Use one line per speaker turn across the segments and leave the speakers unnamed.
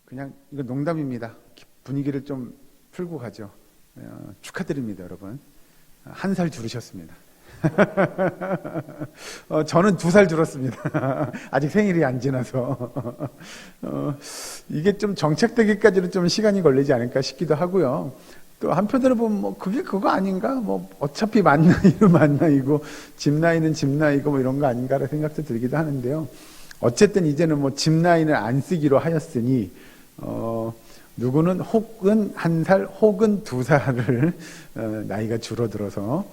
그냥 이거 농담입니다. 분위기를 좀 풀고 가죠. 축하드립니다, 여러분. 1살 줄으셨습니다. 저는 2살 줄었습니다. 아직 생일이 안 지나서. 이게 좀 정착되기까지는 좀 시간이 걸리지 않을까 싶기도 하고요. 또 한편으로 보면 뭐 그게 그거 아닌가? 뭐 어차피 만 나이는 만 나이고 집 나이는 집 나이고 뭐 이런 거 아닌가라는 생각도 들기도 하는데요. 어쨌든 이제는 뭐 집 나이는 안 쓰기로 하였으니 누구는 혹은 1살 혹은 2살을 나이가 줄어들어서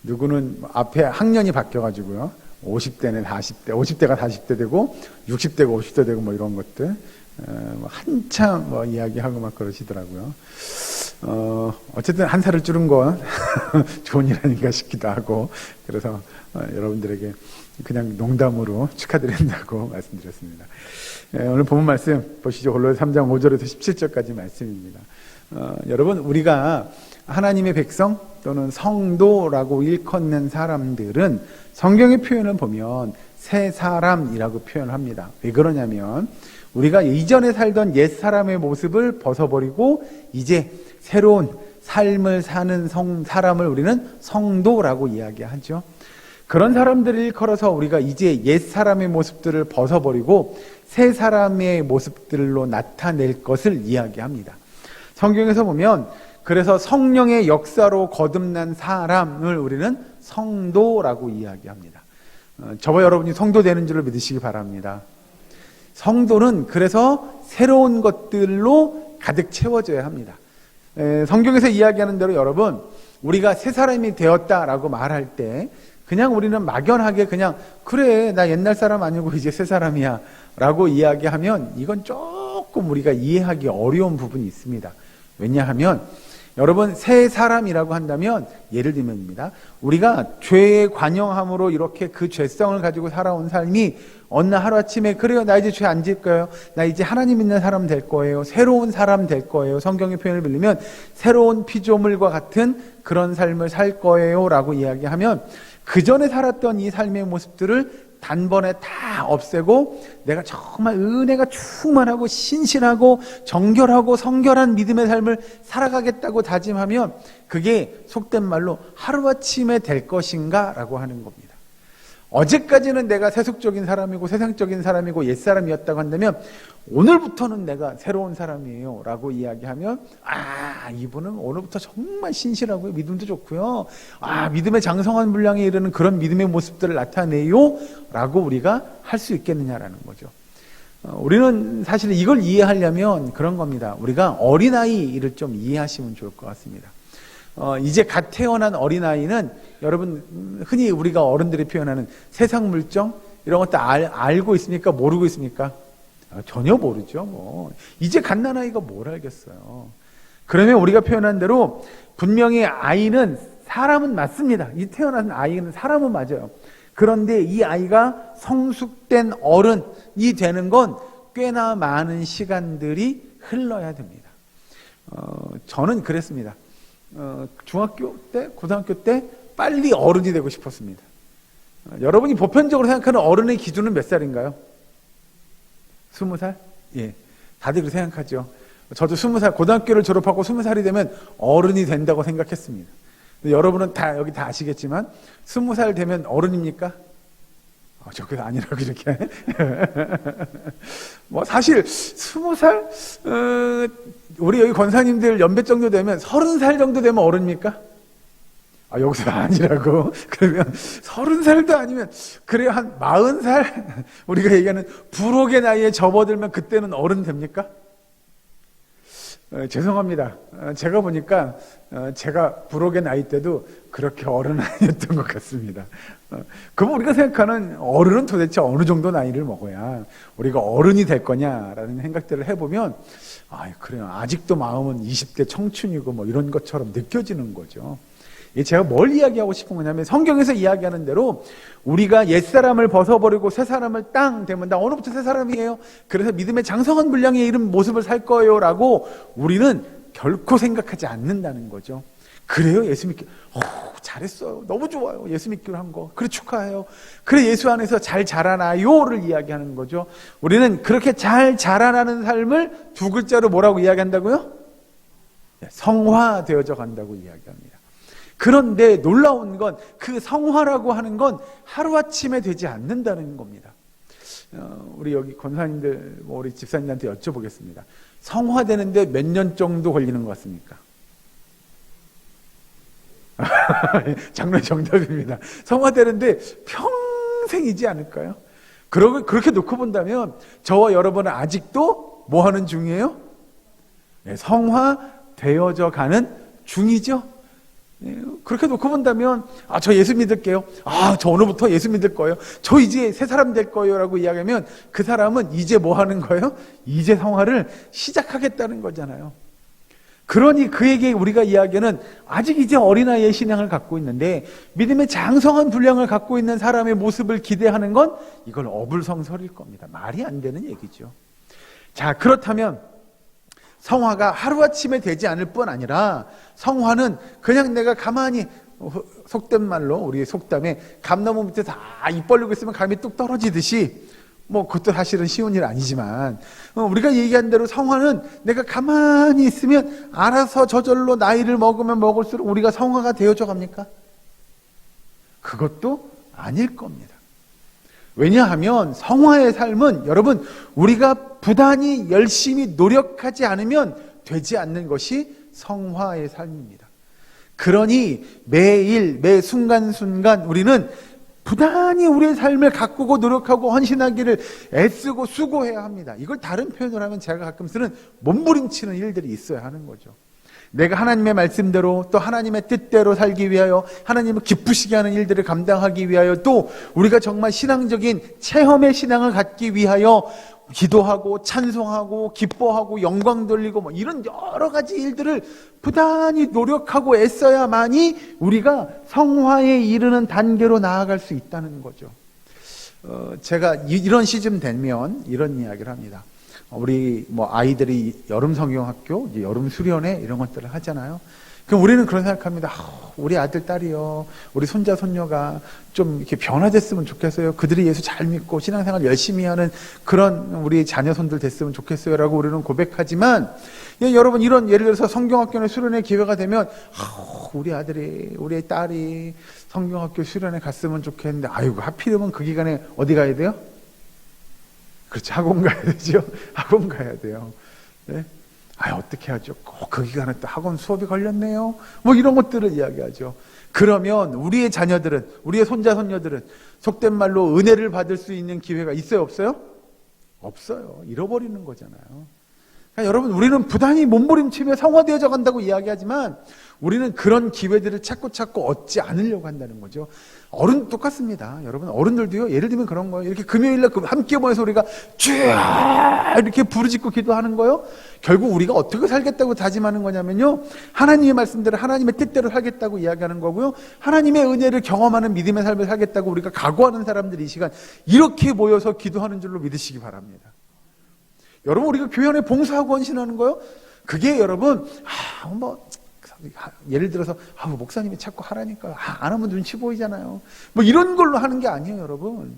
누구는 앞에 학년이 바뀌어가지고요. 50대는 40대, 50대가 40대 되고 60대가 50대 되고 뭐 이런 것들 한참 뭐 이야기하고 막 그러시더라고요. 어쨌든 1살을 줄은 건 좋은 일 아닌가 싶기도 하고, 그래서 여러분들에게 그냥 농담으로 축하드린다고 말씀드렸습니다. 오늘 본문 말씀 보시죠. 골로새 3장 5절에서 17절까지 말씀입니다. 여러분, 우리가 하나님의 백성 또는 성도라고 일컫는 사람들은 성경의 표현을 보면 새 사람이라고 표현을 합니다. 왜 그러냐면 우리가 이전에 살던 옛 사람의 모습을 벗어버리고 이제 새로운 삶을 사는 사람을 우리는 성도라고 이야기하죠. 그런 사람들을 일컬어서 우리가 이제 옛 사람의 모습들을 벗어버리고 새 사람의 모습들로 나타낼 것을 이야기합니다. 성경에서 보면 그래서 성령의 역사로 거듭난 사람을 우리는 성도라고 이야기합니다. 저와 여러분이 성도 되는 줄을 믿으시기 바랍니다. 성도는 그래서 새로운 것들로 가득 채워져야 합니다. 성경에서 이야기하는 대로 여러분, 우리가 새 사람이 되었다라고 말할 때 그냥 우리는 막연하게 그냥 그래 나 옛날 사람 아니고 이제 새 사람이야 라고 이야기하면 이건 조금 우리가 이해하기 어려운 부분이 있습니다. 왜냐하면 여러분, 새 사람이라고 한다면 예를 들면입니다. 우리가 죄의 관영함으로 이렇게 그 죄성을 가지고 살아온 삶이 어느 날 하루아침에 그래요 나 이제 죄 안 지을 거예요, 나 이제 하나님 있는 사람 될 거예요, 새로운 사람 될 거예요, 성경의 표현을 빌리면 새로운 피조물과 같은 그런 삶을 살 거예요 라고 이야기하면 그 전에 살았던 이 삶의 모습들을 단번에 다 없애고 내가 정말 은혜가 충만하고 신실하고 정결하고 성결한 믿음의 삶을 살아가겠다고 다짐하면 그게 속된 말로 하루아침에 될 것인가 라고 하는 겁니다. 어제까지는 내가 세속적인 사람이고 세상적인 사람이고 옛사람이었다고 한다면 오늘부터는 내가 새로운 사람이에요 라고 이야기하면 이분은 오늘부터 정말 신실하고요, 믿음도 좋고요, 믿음의 장성한 분량에 이르는 그런 믿음의 모습들을 나타내요 라고 우리가 할 수 있겠느냐라는 거죠. 우리는 사실 이걸 이해하려면 그런 겁니다. 우리가 어린아이를 좀 이해하시면 좋을 것 같습니다. 이제 갓 태어난 어린아이는 여러분 흔히 우리가 어른들이 표현하는 세상 물정 이런 것도 알고 있습니까? 모르고 있습니까? 전혀 모르죠. 이제 갓난 아이가 뭘 알겠어요. 그러면 우리가 표현한 대로 분명히 아이는 사람은 맞습니다. 이 태어난 아이는 사람은 맞아요. 그런데 이 아이가 성숙된 어른이 되는 건 꽤나 많은 시간들이 흘러야 됩니다. 저는 그랬습니다. 중학교 때, 고등학교 때 빨리 어른이 되고 싶었습니다. 여러분이 보편적으로 생각하는 어른의 기준은 몇 살인가요? 20살? 예, 다들 그렇게 생각하죠. 저도 20살, 고등학교를 졸업하고 20살이 되면 어른이 된다고 생각했습니다. 여러분은 다 여기 다 아시겠지만 20살 되면 어른입니까? 저게 아니라고 이렇게. 사실 20살 우리 여기 권사님들 연배 정도 되면 30살 정도 되면 어른입니까? 여기서 아니라고. 그러면 30살도 아니면 그래 한 40살 우리가 얘기하는 불혹의 나이에 접어들면 그때는 어른 됩니까? 죄송합니다. 제가 보니까 제가 불혹의 나이 때도 그렇게 어른 아니었던 것 같습니다. 그럼 우리가 생각하는 어른은 도대체 어느 정도 나이를 먹어야 우리가 어른이 될 거냐라는 생각들을 해보면 그래요. 아직도 마음은 20대 청춘이고 뭐 이런 것처럼 느껴지는 거죠. 제가 뭘 이야기하고 싶은 거냐면 성경에서 이야기하는 대로 우리가 옛사람을 벗어버리고 새사람을 땅 되면 나 오늘부터 새사람이에요. 그래서 믿음의 장성한 분량에 이른 모습을 살 거예요 라고 우리는 결코 생각하지 않는다는 거죠. 그래요? 예수 믿기. 잘했어요. 너무 좋아요. 예수 믿기로 한 거. 그래, 축하해요. 그래, 예수 안에서 잘 자라나요를 이야기하는 거죠. 우리는 그렇게 잘 자라나는 삶을 두 글자로 뭐라고 이야기한다고요? 성화되어져 간다고 이야기합니다. 그런데 놀라운 건 그 성화라고 하는 건 하루아침에 되지 않는다는 겁니다. 우리 여기 권사님들, 우리 집사님한테 여쭤보겠습니다. 성화되는데 몇 년 정도 걸리는 것 같습니까? 장로의 정답입니다. 성화되는데 평생이지 않을까요? 그렇게 놓고 본다면 저와 여러분은 아직도 뭐 하는 중이에요? 성화되어져 가는 중이죠. 그렇게 놓고 본다면 저 예수 믿을게요. 저 오늘부터 예수 믿을 거예요. 저 이제 새 사람 될 거예요 라고 이야기하면 그 사람은 이제 뭐 하는 거예요? 이제 성화를 시작하겠다는 거잖아요. 그러니 그에게 우리가 이야기하는 아직 이제 어린아이의 신앙을 갖고 있는데 믿음의 장성한 분량을 갖고 있는 사람의 모습을 기대하는 건 이걸 어불성설일 겁니다. 말이 안 되는 얘기죠. 자, 그렇다면 성화가 하루아침에 되지 않을 뿐 아니라 성화는 그냥 내가 가만히 속된 말로 우리 속담에 감나무 밑에 다 입 벌리고 있으면 감이 뚝 떨어지듯이 그것도 사실은 쉬운 일 아니지만 우리가 얘기한 대로 성화는 내가 가만히 있으면 알아서 저절로 나이를 먹으면 먹을수록 우리가 성화가 되어져 갑니까? 그것도 아닐 겁니다. 왜냐하면 성화의 삶은 여러분 우리가 부단히 열심히 노력하지 않으면 되지 않는 것이 성화의 삶입니다. 그러니 매일 매 순간순간 우리는 부단히 우리의 삶을 가꾸고 노력하고 헌신하기를 애쓰고 수고해야 합니다. 이걸 다른 표현을 하면 제가 가끔 쓰는 몸부림치는 일들이 있어야 하는 거죠. 내가 하나님의 말씀대로 또 하나님의 뜻대로 살기 위하여 하나님을 기쁘시게 하는 일들을 감당하기 위하여 또 우리가 정말 신앙적인 체험의 신앙을 갖기 위하여 기도하고 찬송하고 기뻐하고 영광 돌리고 이런 여러 가지 일들을 부단히 노력하고 애써야만이 우리가 성화에 이르는 단계로 나아갈 수 있다는 거죠. 제가 이런 시즌 되면 이런 이야기를 합니다. 우리 아이들이 여름 성경학교, 여름 수련회 이런 것들을 하잖아요. 그럼 우리는 그런 생각합니다. 우리 아들, 딸이요, 우리 손자, 손녀가 좀 이렇게 변화됐으면 좋겠어요. 그들이 예수 잘 믿고 신앙생활 열심히 하는 그런 우리 자녀 손들 됐으면 좋겠어요라고 우리는 고백하지만, 여러분 이런 예를 들어서 성경학교나 수련회 기회가 되면 우리 아들이, 우리 딸이 성경학교 수련회 갔으면 좋겠는데, 아이고 하필이면 그 기간에 어디 가야 돼요? 그렇죠. 학원 가야 되죠. 학원 가야 돼요. 네? 어떻게 하죠? 꼭 그 기간에 또 학원 수업이 걸렸네요. 이런 것들을 이야기하죠. 그러면 우리의 자녀들은, 우리의 손자, 손녀들은 속된 말로 은혜를 받을 수 있는 기회가 있어요? 없어요? 없어요. 잃어버리는 거잖아요. 그러니까 여러분, 우리는 부단히 몸부림치며 성화되어져 간다고 이야기하지만 우리는 그런 기회들을 찾고 얻지 않으려고 한다는 거죠. 어른 똑같습니다. 여러분, 어른들도요, 예를 들면 그런 거예요. 이렇게 금요일날 함께 모여서 우리가 쭉 이렇게 부르짖고 기도하는 거예요. 결국 우리가 어떻게 살겠다고 다짐하는 거냐면요, 하나님의 말씀대로 하나님의 뜻대로 살겠다고 이야기하는 거고요, 하나님의 은혜를 경험하는 믿음의 삶을 살겠다고 우리가 각오하는 사람들이 이 시간 이렇게 모여서 기도하는 줄로 믿으시기 바랍니다. 여러분, 우리가 교회 안에 봉사하고 헌신하는 거요, 그게 여러분 예를 들어서 목사님이 자꾸 하라니까 안 하면 눈치 보이잖아요. 이런 걸로 하는 게 아니에요, 여러분.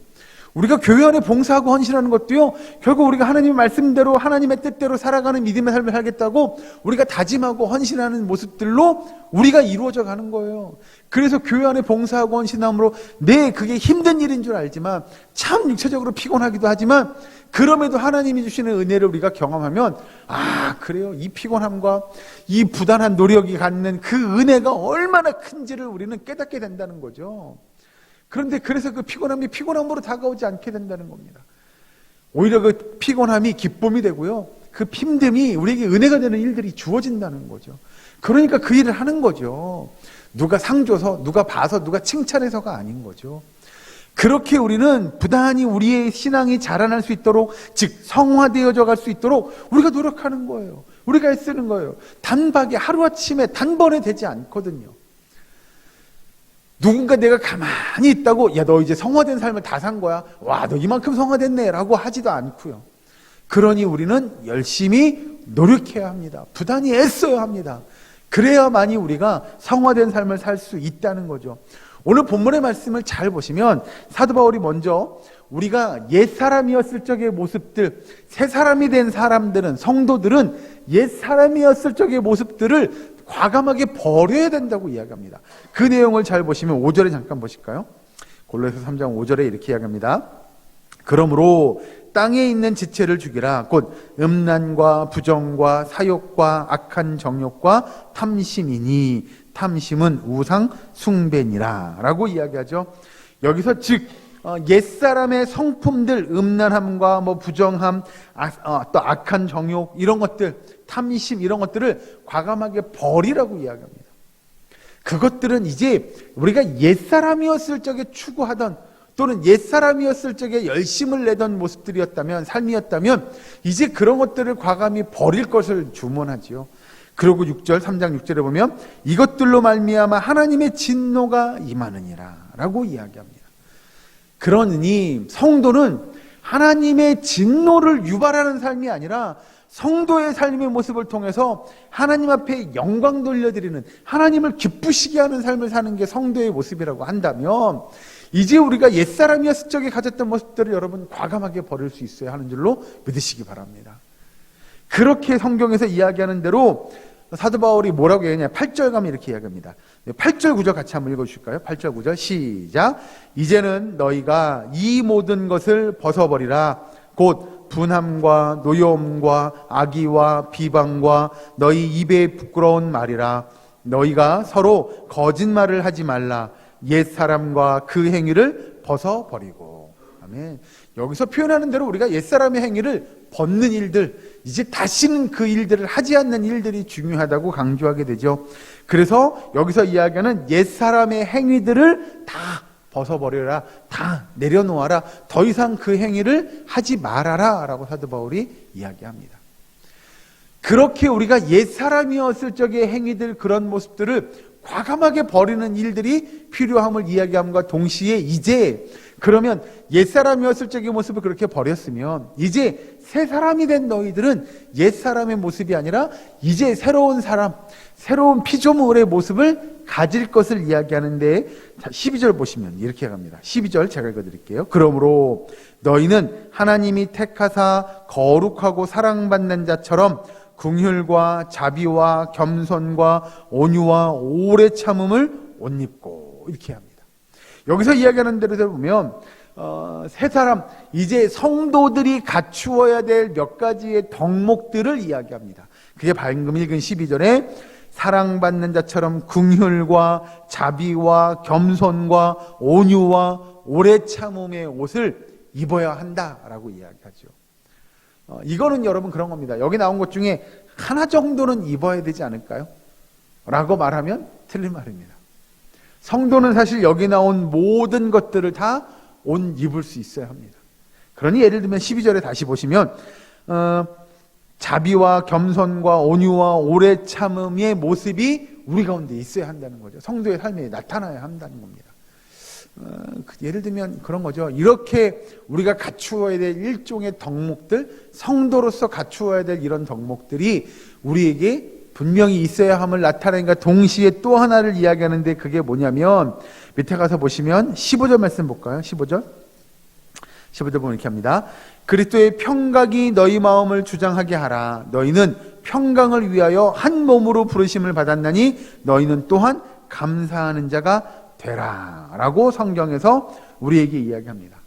우리가 교회 안에 봉사하고 헌신하는 것도요, 결국 우리가 하나님의 말씀대로 하나님의 뜻대로 살아가는 믿음의 삶을 살겠다고 우리가 다짐하고 헌신하는 모습들로 우리가 이루어져 가는 거예요. 그래서 교회 안에 봉사하고 헌신함으로 그게 힘든 일인 줄 알지만 참 육체적으로 피곤하기도 하지만 그럼에도 하나님이 주시는 은혜를 우리가 경험하면 그래요, 이 피곤함과 이 부단한 노력이 갖는 그 은혜가 얼마나 큰지를 우리는 깨닫게 된다는 거죠. 그런데 그래서 그 피곤함이 피곤함으로 다가오지 않게 된다는 겁니다. 오히려 그 피곤함이 기쁨이 되고요, 그 힘듦이 우리에게 은혜가 되는 일들이 주어진다는 거죠. 그러니까 그 일을 하는 거죠. 누가 상 줘서, 누가 봐서, 누가 칭찬해서가 아닌 거죠. 그렇게 우리는 부단히 우리의 신앙이 자라날 수 있도록, 즉 성화되어져 갈 수 있도록 우리가 노력하는 거예요. 우리가 애쓰는 거예요. 단박에 하루아침에 단번에 되지 않거든요. 누군가 내가 가만히 있다고 너 이제 성화된 삶을 다 산 거야, 너 이만큼 성화됐네 라고 하지도 않고요. 그러니 우리는 열심히 노력해야 합니다. 부단히 애써야 합니다. 그래야만이 우리가 성화된 삶을 살 수 있다는 거죠. 오늘 본문의 말씀을 잘 보시면 사도 바울이 먼저 우리가 옛사람이었을 적의 모습들, 새 사람이 된 사람들은, 성도들은 옛사람이었을 적의 모습들을 과감하게 버려야 된다고 이야기합니다. 그 내용을 잘 보시면 5절에 잠깐 보실까요? 골로새서 3장 5절에 이렇게 이야기합니다. 그러므로 땅에 있는 지체를 죽이라. 곧 음란과 부정과 사욕과 악한 정욕과 탐심이니 탐심은 우상 숭배니라 라고 이야기하죠. 여기서 즉 옛사람의 성품들, 음란함과 부정함, 또 악한 정욕, 이런 것들, 탐심, 이런 것들을 과감하게 버리라고 이야기합니다. 그것들은 이제 우리가 옛사람이었을 적에 추구하던, 또는 옛사람이었을 적에 열심을 내던 모습들이었다면, 삶이었다면 이제 그런 것들을 과감히 버릴 것을 주문하지요. 그리고 6절, 3장 6절에 보면 이것들로 말미암아 하나님의 진노가 임하느니라 라고 이야기합니다. 그러니 성도는 하나님의 진노를 유발하는 삶이 아니라 성도의 삶의 모습을 통해서 하나님 앞에 영광 돌려드리는, 하나님을 기쁘시게 하는 삶을 사는 게 성도의 모습이라고 한다면 이제 우리가 옛사람이었을 적에 가졌던 모습들을 여러분 과감하게 버릴 수 있어야 하는 줄로 믿으시기 바랍니다. 그렇게 성경에서 이야기하는 대로 사도 바울이 뭐라고 얘기하냐, 8절 가면 이렇게 이야기합니다. 8절 9절 같이 한번 읽어주실까요? 8절 9절 시작. 이제는 너희가 이 모든 것을 벗어버리라. 곧 분함과 노여움과 악의와 비방과 너희 입에 부끄러운 말이라. 너희가 서로 거짓말을 하지 말라. 옛사람과 그 행위를 벗어버리고. 아멘. 여기서 표현하는 대로 우리가 옛사람의 행위를 벗는 일들, 이제 다시는 그 일들을 하지 않는 일들이 중요하다고 강조하게 되죠. 그래서 여기서 이야기하는 옛사람의 행위들을 다 벗어버려라, 다 내려놓아라, 더 이상 그 행위를 하지 말아라 라고 사도 바울이 이야기합니다. 그렇게 우리가 옛사람이었을 적의 행위들, 그런 모습들을 과감하게 버리는 일들이 필요함을 이야기함과 동시에 이제 그러면 옛사람이었을 적의 모습을 그렇게 버렸으면 이제 새 사람이 된 너희들은 옛사람의 모습이 아니라 이제 새로운 사람, 새로운 피조물의 모습을 가질 것을 이야기하는데, 12절 보시면 이렇게 합니다. 12절 제가 읽어드릴게요. 그러므로 너희는 하나님이 택하사 거룩하고 사랑받는 자처럼 긍휼과 자비와 겸손과 온유와 오래 참음을 옷 입고, 이렇게 합니다. 여기서 이야기하는 대로 보면 새 사람, 이제 성도들이 갖추어야 될 몇 가지의 덕목들을 이야기합니다. 그게 방금 읽은 12절에 사랑받는 자처럼 긍휼과 자비와 겸손과 온유와 오래 참음의 옷을 입어야 한다라고 이야기하죠. 이거는 여러분 그런 겁니다. 여기 나온 것 중에 하나 정도는 입어야 되지 않을까요? 라고 말하면 틀린 말입니다. 성도는 사실 여기 나온 모든 것들을 다 옷 입을 수 있어야 합니다. 그러니 예를 들면 12절에 다시 보시면 자비와 겸손과 온유와 오래 참음의 모습이 우리 가운데 있어야 한다는 거죠. 성도의 삶에 나타나야 한다는 겁니다. 예를 들면 그런 거죠. 이렇게 우리가 갖추어야 될 일종의 덕목들, 성도로서 갖추어야 될 이런 덕목들이 우리에게 분명히 있어야 함을 나타내니까 동시에 또 하나를 이야기하는데 그게 뭐냐면 밑에 가서 보시면 15절 말씀 볼까요? 15절 보면 이렇게 합니다. 그리스도의 평강이 너희 마음을 주장하게 하라. 너희는 평강을 위하여 한 몸으로 부르심을 받았나니 너희는 또한 감사하는 자가 되라 라고 성경에서 우리에게 이야기합니다.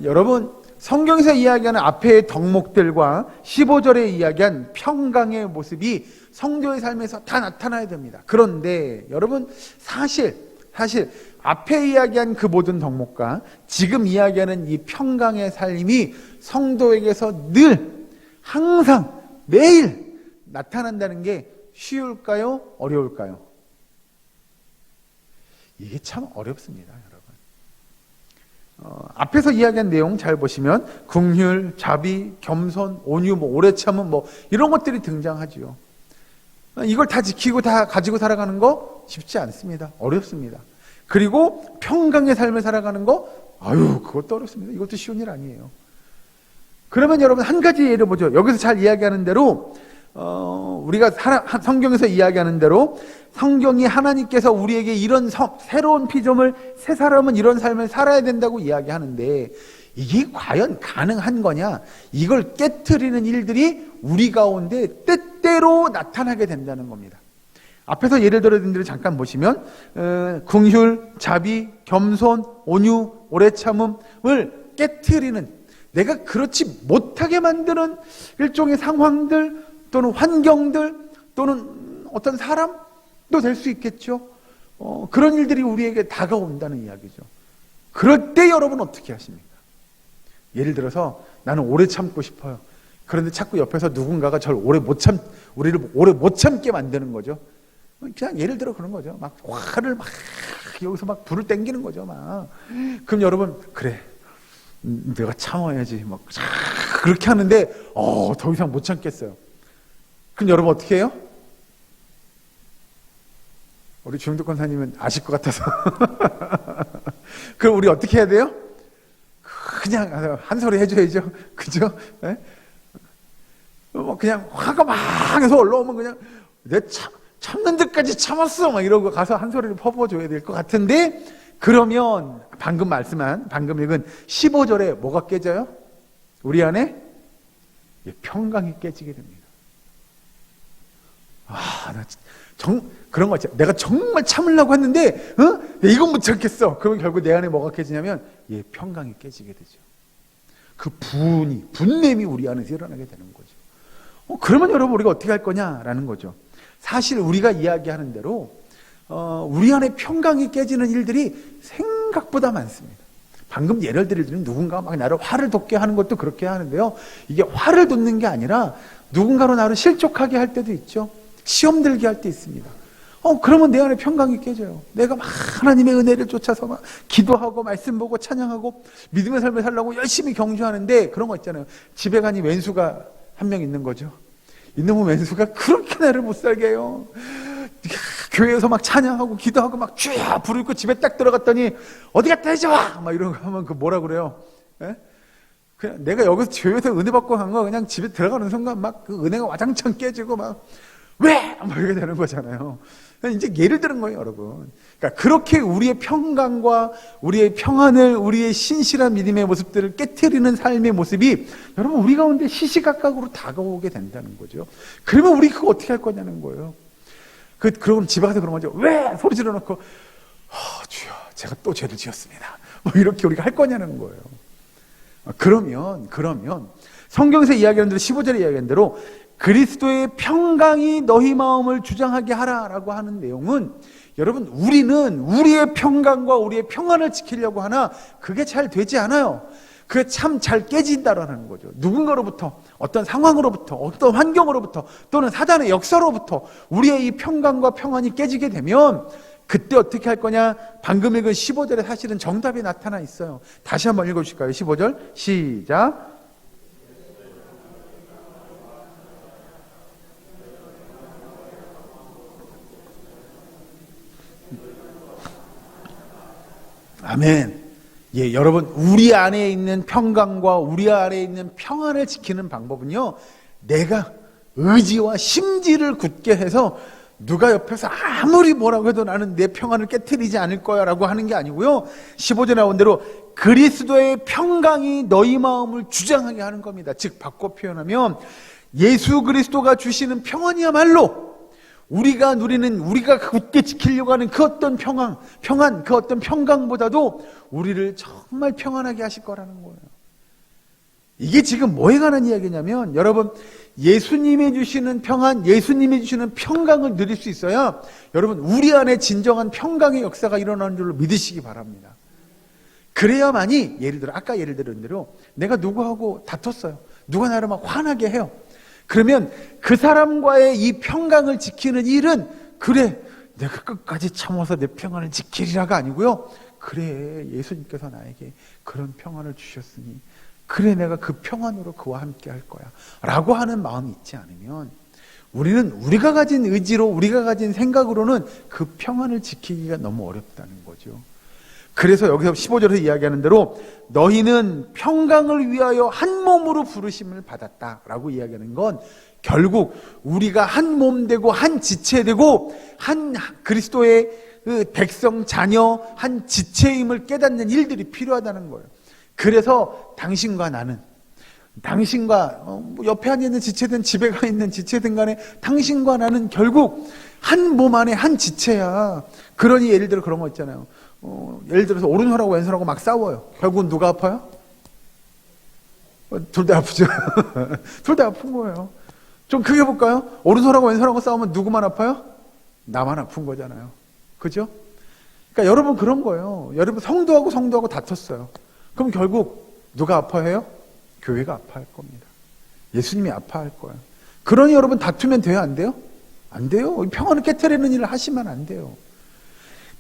여러분, 성경에서 이야기하는 앞의 덕목들과 15절에 이야기한 평강의 모습이 성도의 삶에서 다 나타나야 됩니다. 그런데 여러분, 사실 앞에 이야기한 그 모든 덕목과 지금 이야기하는 이 평강의 삶이 성도에게서 늘 항상 매일 나타난다는 게 쉬울까요? 어려울까요? 이게 참 어렵습니다, 여러분. 앞에서 이야기한 내용 잘 보시면 긍휼, 자비, 겸손, 온유, 오래 참음 이런 것들이 등장하지요. 이걸 다 지키고 다 가지고 살아가는 거 쉽지 않습니다. 어렵습니다. 그리고 평강의 삶을 살아가는 거, 그것도 어렵습니다. 이것도 쉬운 일 아니에요. 그러면 여러분 한 가지 예를 보죠. 여기서 잘 이야기하는 대로 우리가 성경에서 이야기하는 대로 성경이 하나님께서 우리에게 이런 새로운 피조물, 새 사람은 이런 삶을 살아야 된다고 이야기하는데 이게 과연 가능한 거냐? 이걸 깨트리는 일들이 우리 가운데 때때로 나타나게 된다는 겁니다. 앞에서 예를 들어드린 대로 잠깐 보시면 긍휼, 자비, 겸손, 온유, 오래 참음을 깨트리는, 내가 그렇지 못하게 만드는 일종의 상황들 또는 환경들 또는 어떤 사람도 될 수 있겠죠. 그런 일들이 우리에게 다가온다는 이야기죠. 그럴 때 여러분 어떻게 하십니까? 예를 들어서 나는 오래 참고 싶어요. 그런데 자꾸 옆에서 누군가가 우리를 오래 못 참게 만드는 거죠. 그냥 예를 들어 그런 거죠. 막 화를 막 여기서 막 불을 땡기는 거죠. 막. 그럼 여러분, 그래, 내가 참아야지. 막 그렇게 하는데 더 이상 못 참겠어요. 그럼 여러분 어떻게 해요? 우리 주영덕 권사님은 아실 것 같아서 그럼 우리 어떻게 해야 돼요? 그냥 한 소리 해줘야죠. 그죠? 네? 그냥 화가 막 해서 올라오면 그냥 내 참는 데까지 참았어 막 이러고 가서 한 소리를 퍼부어줘야 될 것 같은데, 그러면 방금 읽은 15절에 뭐가 깨져요? 우리 안에 평강이 깨지게 됩니다. 그런 거 있죠. 내가 정말 참으려고 했는데 이건 못 참겠어. 그러면 결국 내 안에 뭐가 깨지냐면 평강이 깨지게 되죠. 그 분냄이 우리 안에서 일어나게 되는 거죠. 그러면 여러분 우리가 어떻게 할 거냐라는 거죠. 사실 우리가 이야기하는 대로 우리 안에 평강이 깨지는 일들이 생각보다 많습니다. 방금 예를 들면 누군가 막 나를 화를 돋게 하는 것도 그렇게 하는데요. 이게 화를 돋는 게 아니라 누군가로 나를 실족하게 할 때도 있죠. 시험 들게 할 때 있습니다. 그러면 내 안에 평강이 깨져요. 내가 막 하나님의 은혜를 쫓아서 막 기도하고 말씀 보고 찬양하고 믿음의 삶을 살려고 열심히 경주하는데, 그런 거 있잖아요. 집에 가니 왼수가 한 명 있는 거죠. 이놈의 왼수가 그렇게 나를 못 살게 해요. 교회에서 막 찬양하고 기도하고 막 주야 부르고 집에 딱 들어갔더니 어디 갔다 해줘 막 이런 거 하면 그 뭐라 그래요? 예? 그냥 내가 여기서 교회에서 은혜 받고 간 거 그냥 집에 들어가는 순간 막 그 은혜가 와장창 깨지고 막 왜? 막 이렇게 되는 거잖아요. 이제 예를 들은 거예요, 여러분. 그러니까 그렇게 우리의 평강과 우리의 평안을, 우리의 신실한 믿음의 모습들을 깨트리는 삶의 모습이 여러분 우리 가운데 시시각각으로 다가오게 된다는 거죠. 그러면 우리 그거 어떻게 할 거냐는 거예요. 그러면 집에 가서 그런 거죠. 왜? 소리 질러놓고 주여 제가 또 죄를 지었습니다. 뭐 이렇게 우리가 할 거냐는 거예요. 그러면 성경에서 이야기하는 대로 15절에 이야기하는 대로 그리스도의 평강이 너희 마음을 주장하게 하라라고 하는 내용은, 여러분 우리는 우리의 평강과 우리의 평안을 지키려고 하나 그게 잘 되지 않아요. 그게 참 잘 깨진다라는 거죠. 누군가로부터, 어떤 상황으로부터, 어떤 환경으로부터 또는 사단의 역사로부터 우리의 이 평강과 평안이 깨지게 되면 그때 어떻게 할 거냐? 방금 읽은 15절에 사실은 정답이 나타나 있어요. 다시 한번 읽어주실까요? 15절 시작. 아멘. 여러분 우리 안에 있는 평강과 우리 안에 있는 평안을 지키는 방법은요, 내가 의지와 심지를 굳게 해서 누가 옆에서 아무리 뭐라고 해도 나는 내 평안을 깨트리지 않을 거야 라고 하는 게 아니고요, 15절에 나온 대로 그리스도의 평강이 너희 마음을 주장하게 하는 겁니다. 즉 바꿔 표현하면 예수 그리스도가 주시는 평안이야말로 우리가 누리는, 우리가 굳게 지키려고 하는 그 어떤 평안, 그 어떤 평강보다도 우리를 정말 평안하게 하실 거라는 거예요. 이게 지금 뭐에 관한 이야기냐면, 여러분 예수님이 주시는 평안, 예수님이 주시는 평강을 누릴 수 있어야 여러분 우리 안에 진정한 평강의 역사가 일어나는 줄로 믿으시기 바랍니다. 그래야만이, 아까 예를 들은 대로 내가 누구하고 다퉜어요. 누가 나를 막 화나게 해요. 그러면 그 사람과의 이 평강을 지키는 일은, 그래 내가 끝까지 참아서 내 평안을 지키리라가 아니고요, 그래 예수님께서 나에게 그런 평안을 주셨으니 그래 내가 그 평안으로 그와 함께 할 거야 라고 하는 마음이 있지 않으면 우리는 우리가 가진 의지로, 우리가 가진 생각으로는 그 평안을 지키기가 너무 어렵다는 거죠. 그래서 여기서 15절에서 이야기하는 대로 너희는 평강을 위하여 한 몸으로 부르심을 받았다라고 이야기하는 건, 결국 우리가 한 몸 되고 한 지체 되고 한 그리스도의 그 백성 자녀 한 지체임을 깨닫는 일들이 필요하다는 거예요. 그래서 당신과 나는, 당신과 옆에 앉아 있는 지체든 집에 가 있는 지체든 간에 당신과 나는 결국 한 몸 안에 한 지체야. 그러니 예를 들어 그런 거 있잖아요. 예를 들어서 오른손하고 왼손하고 막 싸워요. 결국은 누가 아파요? 둘 다 아프죠. 둘 다 아픈 거예요. 좀 크게 볼까요? 오른손하고 왼손하고 싸우면 누구만 아파요? 나만 아픈 거잖아요. 그죠? 그러니까 여러분 그런 거예요. 여러분 성도하고 다퉜어요. 그럼 결국 누가 아파해요? 교회가 아파할 겁니다. 예수님이 아파할 거예요. 그러니 여러분 다투면 돼요? 안 돼요? 안 돼요. 평안을 깨트리는 일을 하시면 안 돼요.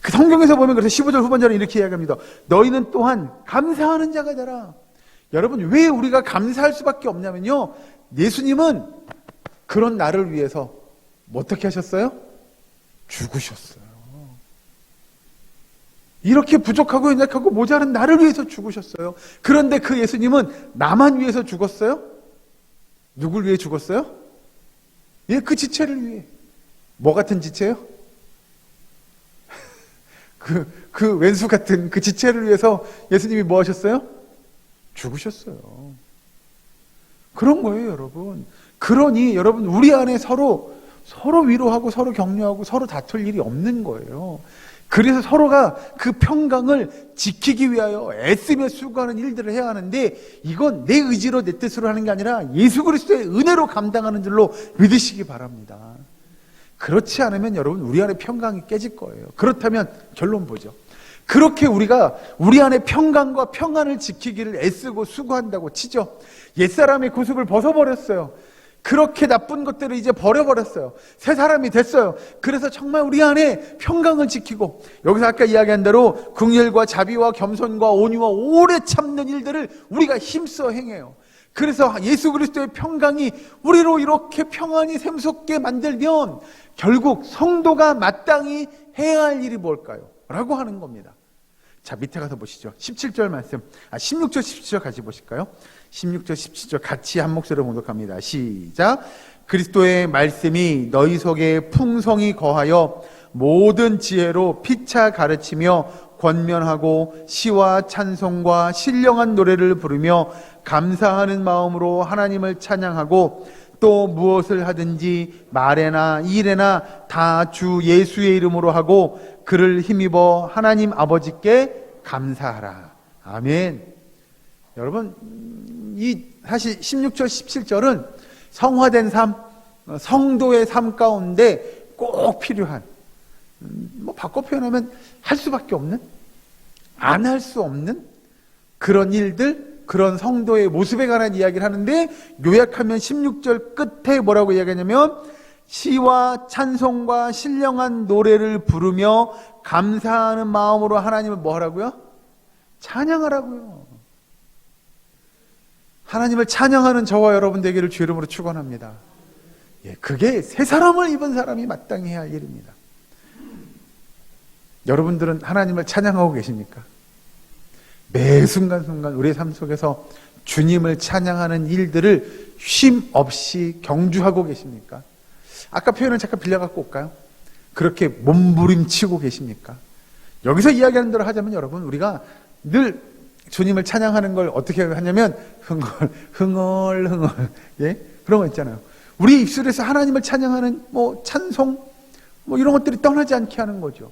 그 성경에서 보면 그래서 15절 후반절에 이렇게 이야기합니다. 너희는 또한 감사하는 자가 되라. 여러분 왜 우리가 감사할 수밖에 없냐면요. 예수님은 그런 나를 위해서 어떻게 하셨어요? 죽으셨어요. 이렇게 부족하고 연약하고 모자란 나를 위해서 죽으셨어요. 그런데 그 예수님은 나만 위해서 죽었어요? 누굴 위해 죽었어요? 예, 그 지체를 위해. 뭐 같은 지체요? 그 왼수 같은 그 지체를 위해서 예수님이 뭐 하셨어요? 죽으셨어요. 그런 거예요, 여러분. 그러니 여러분 우리 안에 서로 위로하고 서로 격려하고 서로 다툴 일이 없는 거예요. 그래서 서로가 그 평강을 지키기 위하여 애쓰며 수고하는 일들을 해야 하는데 이건 내 의지로 내 뜻으로 하는 게 아니라 예수 그리스도의 은혜로 감당하는 줄로 믿으시기 바랍니다. 그렇지 않으면 여러분 우리 안에 평강이 깨질 거예요. 그렇다면 결론 보죠. 그렇게 우리가 우리 안에 평강과 평안을 지키기를 애쓰고 수고한다고 치죠. 옛사람의 구습을 벗어버렸어요. 그렇게 나쁜 것들을 이제 버려버렸어요. 새 사람이 됐어요. 그래서 정말 우리 안에 평강을 지키고 여기서 아까 이야기한 대로 긍휼과 자비와 겸손과 온유와 오래 참는 일들을 우리가 힘써 행해요. 그래서 예수 그리스도의 평강이 우리로 이렇게 평안히 샘솟게 만들면 결국 성도가 마땅히 해야 할 일이 뭘까요? 라고 하는 겁니다. 자, 밑에 가서 보시죠. 17절 말씀, 16절 17절 같이 보실까요? 16절 17절 같이 한 목소리로 봉독합니다. 시작. 그리스도의 말씀이 너희 속에 풍성히 거하여 모든 지혜로 피차 가르치며 권면하고 시와 찬송과 신령한 노래를 부르며 감사하는 마음으로 하나님을 찬양하고 또 무엇을 하든지 말에나 일에나 다 주 예수의 이름으로 하고 그를 힘입어 하나님 아버지께 감사하라. 아멘. 여러분 이 사실 16절 17절은 성화된 삶, 성도의 삶 가운데 꼭 필요한, 뭐 바꿔 표현하면 할 수밖에 없는, 안 할 수 없는 그런 일들, 그런 성도의 모습에 관한 이야기를 하는데 요약하면 16절 끝에 뭐라고 이야기하냐면 시와 찬송과 신령한 노래를 부르며 감사하는 마음으로 하나님을 뭐 하라고요? 찬양하라고요. 하나님을 찬양하는 저와 여러분 되기를 주 이름으로 축원합니다. 예, 그게 새 사람을 입은 사람이 마땅히 해야 할 일입니다. 여러분들은 하나님을 찬양하고 계십니까? 매 순간순간 우리의 삶 속에서 주님을 찬양하는 일들을 쉼 없이 경주하고 계십니까? 아까 표현을 잠깐 빌려갖고 올까요? 그렇게 몸부림치고 계십니까? 여기서 이야기하는 대로 하자면 여러분 우리가 늘 주님을 찬양하는 걸 어떻게 하냐면 흥얼 예? 그런 거 있잖아요. 우리 입술에서 하나님을 찬양하는 뭐 찬송 뭐 이런 것들이 떠나지 않게 하는 거죠.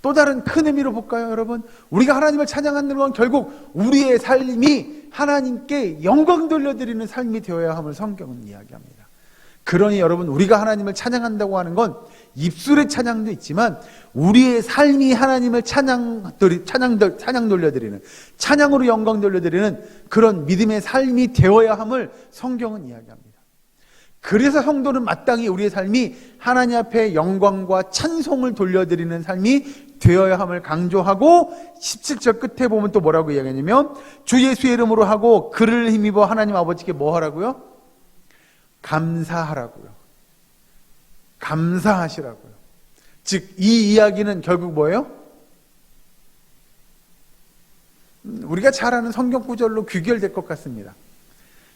또 다른 큰 의미로 볼까요, 여러분? 우리가 하나님을 찬양하는 건 결국 우리의 삶이 하나님께 영광 돌려드리는 삶이 되어야 함을 성경은 이야기합니다. 그러니 여러분 우리가 하나님을 찬양한다고 하는 건 입술의 찬양도 있지만 우리의 삶이 하나님을 찬양 돌려드리는, 찬양으로 영광 돌려드리는 그런 믿음의 삶이 되어야 함을 성경은 이야기합니다. 그래서 성도는 마땅히 우리의 삶이 하나님 앞에 영광과 찬송을 돌려드리는 삶이 되어야 함을 강조하고 17절 끝에 보면 또 뭐라고 이야기하냐면 주 예수의 이름으로 하고 그를 힘입어 하나님 아버지께 뭐 하라고요? 감사하라고요. 감사하시라고요. 즉 이 이야기는 결국 뭐예요? 우리가 잘 아는 성경 구절로 귀결될 것 같습니다.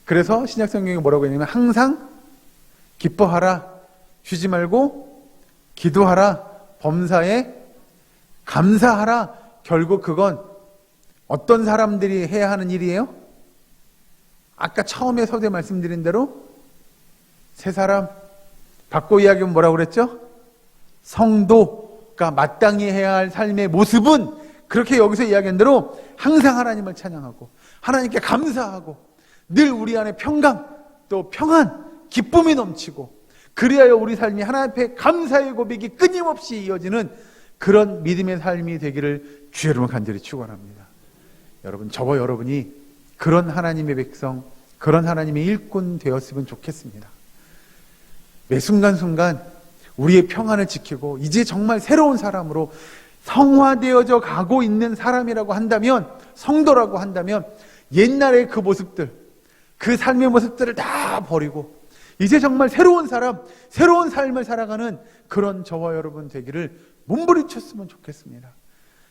그래서 신약 성경이 뭐라고 했냐면 항상 기뻐하라. 쉬지 말고 기도하라. 범사에 감사하라. 결국 그건 어떤 사람들이 해야 하는 일이에요? 아까 처음에 서두에 말씀드린 대로 세 사람, 바꿔 이야기하면 뭐라고 그랬죠? 성도가 마땅히 해야 할 삶의 모습은 그렇게 여기서 이야기한 대로 항상 하나님을 찬양하고 하나님께 감사하고 늘 우리 안에 평강, 또 평안, 기쁨이 넘치고 그리하여 우리 삶이 하나님 앞에 감사의 고백이 끊임없이 이어지는 그런 믿음의 삶이 되기를 주의 이름으로 간절히 축원합니다. 여러분, 저와 여러분이 그런 하나님의 백성, 그런 하나님의 일꾼 되었으면 좋겠습니다. 매 순간순간 우리의 평안을 지키고 이제 정말 새로운 사람으로 성화되어져 가고 있는 사람이라고 한다면, 성도라고 한다면 옛날의 그 모습들, 그 삶의 모습들을 다 버리고 이제 정말 새로운 사람, 새로운 삶을 살아가는 그런 저와 여러분 되기를 몸부림쳤으면 좋겠습니다.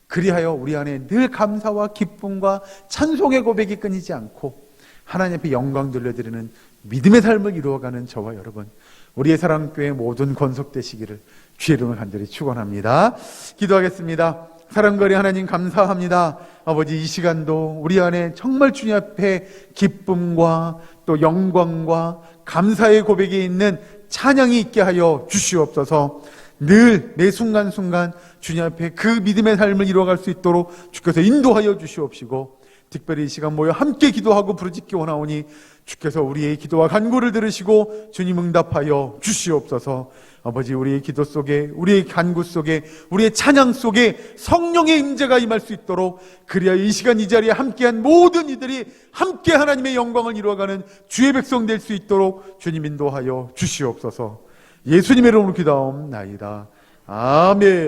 그리하여 우리 안에 늘 감사와 기쁨과 찬송의 고백이 끊이지 않고 하나님 앞에 영광 돌려드리는 믿음의 삶을 이루어가는 저와 여러분, 우리의 사랑교회 모든 건속되시기를 주의 이름을 간절히 축원합니다. 기도하겠습니다. 사랑거리 하나님 감사합니다. 아버지, 이 시간도 우리 안에 정말 주님 앞에 기쁨과 또 영광과 감사의 고백이 있는 찬양이 있게 하여 주시옵소서. 늘 매 순간순간 주님 앞에 그 믿음의 삶을 이루어갈 수 있도록 주께서 인도하여 주시옵시고, 특별히 이 시간 모여 함께 기도하고 부르짖기 원하오니 주께서 우리의 기도와 간구를 들으시고 주님 응답하여 주시옵소서. 아버지, 우리의 기도 속에, 우리의 간구 속에, 우리의 찬양 속에 성령의 임재가 임할 수 있도록, 그리하여 이 시간 이 자리에 함께한 모든 이들이 함께 하나님의 영광을 이루어가는 주의 백성 될 수 있도록 주님 인도하여 주시옵소서. 예수님의 이름으로 기도하옵나이다. 아멘.